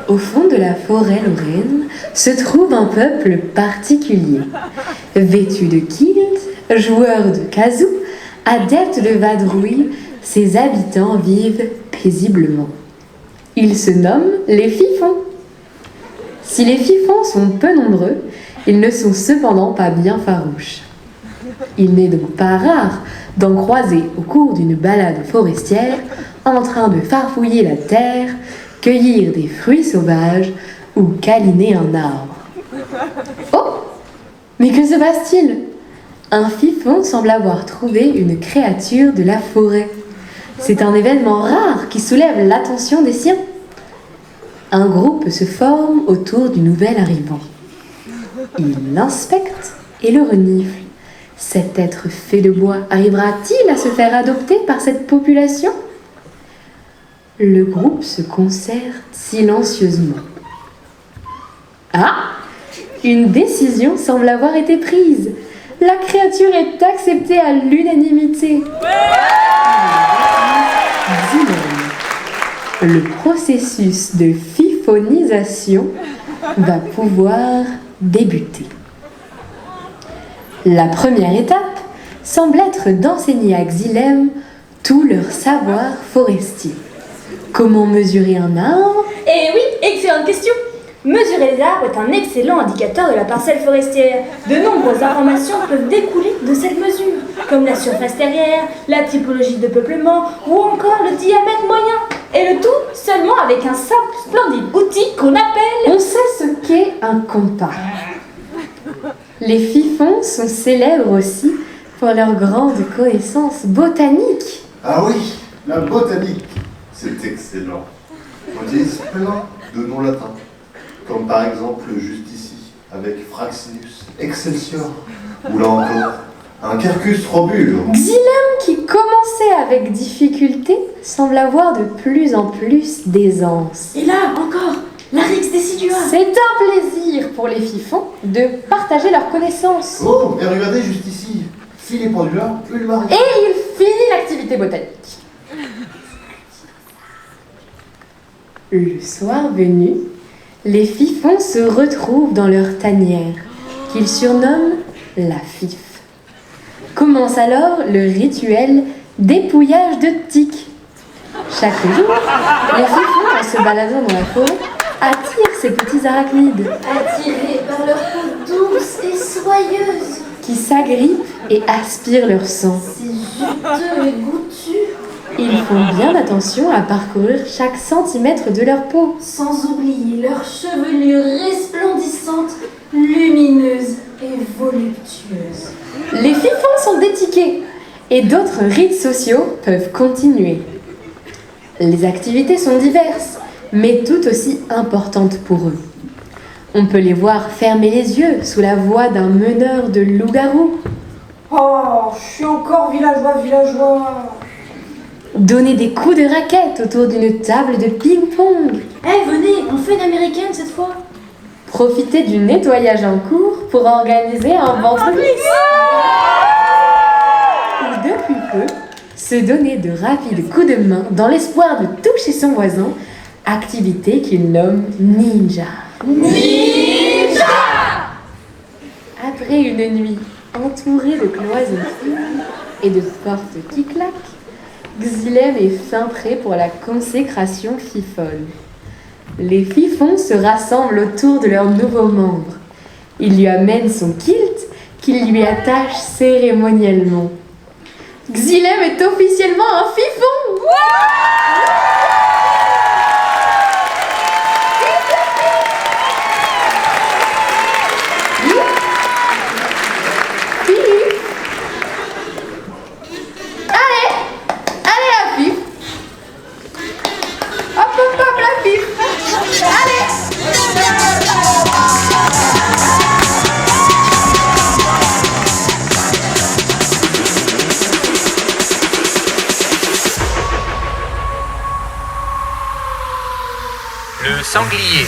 Au fond de la forêt lorraine se trouve un peuple particulier. Vêtus de kilt, joueurs de kazoo, adeptes de vadrouille, ses habitants vivent paisiblement. Ils se nomment les Fifons. Si les Fifons sont peu nombreux, ils ne sont cependant pas bien farouches. Il n'est donc pas rare d'en croiser au cours d'une balade forestière en train de farfouiller la terre, cueillir des fruits sauvages ou câliner un arbre. Oh! Mais que se passe-t-il? Un Fifon semble avoir trouvé une créature de la forêt. C'est un événement rare qui soulève l'attention des siens. Un groupe se forme autour du nouvel arrivant. Il l'inspecte et le renifle. Cet être fait de bois arrivera-t-il à se faire adopter par cette population? Le groupe se concerte silencieusement. Ah! Une décision semble avoir été prise. La créature est acceptée à l'unanimité. Le processus de fifonisation va pouvoir débuter. La première étape semble être d'enseigner à Xylem tout leur savoir forestier. Comment mesurer un arbre? Eh oui, excellente question! Mesurer les arbres est un excellent indicateur de la parcelle forestière. De nombreuses informations peuvent découler de cette mesure, comme la surface terrière, la typologie de peuplement ou encore le diamètre moyen. Et le tout seulement avec un simple splendide outil qu'on appelle... On sait ce qu'est un compas. Les Fifons sont célèbres aussi pour leur grande connaissance botanique. Ah oui, la botanique, c'est excellent. On utilise plein de noms latins, comme par exemple juste ici, avec Fraxinus, Excelsior, ou là encore, un Quercus robur. Xylem, qui commençait avec difficulté, semble avoir de plus en plus d'aisance. Et là, encore, Larix décidua. C'est un plaisir pour les Fifons de partager leurs connaissances. Oh, et regardez juste ici, Philippe Pendula, Ulmari. Et il finit l'activité botanique. Le soir venu, les Fifons se retrouvent dans leur tanière, qu'ils surnomment la Fif. Commence alors le rituel dépouillage de tiques. Chaque jour, les Fifons, en se baladant dans la forêt, attirent ces petits arachnides Attirés par leur peau douce et soyeuse, qui s'agrippent et aspirent leur sang. c'est juteux et goûtu, Ils font bien attention à parcourir chaque centimètre de leur peau. sans oublier leur chevelure resplendissante, lumineuse et voluptueuse. Les Fifons sont détiqués et d'autres rites sociaux peuvent continuer. Les activités sont diverses, mais tout aussi importantes pour eux. On peut les voir fermer les yeux sous la voix d'un meneur de loups-garous, Oh, je suis encore villageois. donner des coups de raquette autour d'une table de ping-pong, Eh, venez, on fait une américaine cette fois. profiter du nettoyage en cours pour organiser un ventre glisse. Ou depuis peu, se donner de rapides coups de main dans l'espoir de toucher son voisin, activité qu'il nomme ninja. Ninja! Après une nuit entourée de cloisons fines et de portes qui claquent, Xylem est fin prêt pour la consécration fifonne. Les Fifons se rassemblent autour de leur nouveau membre. Ils lui amènent son kilt qu'ils lui attachent cérémoniellement. Xylem est officiellement un Fifon! Philippe! Allez la Fif! Hop hop hop la Fif! Allez! Le sanglier.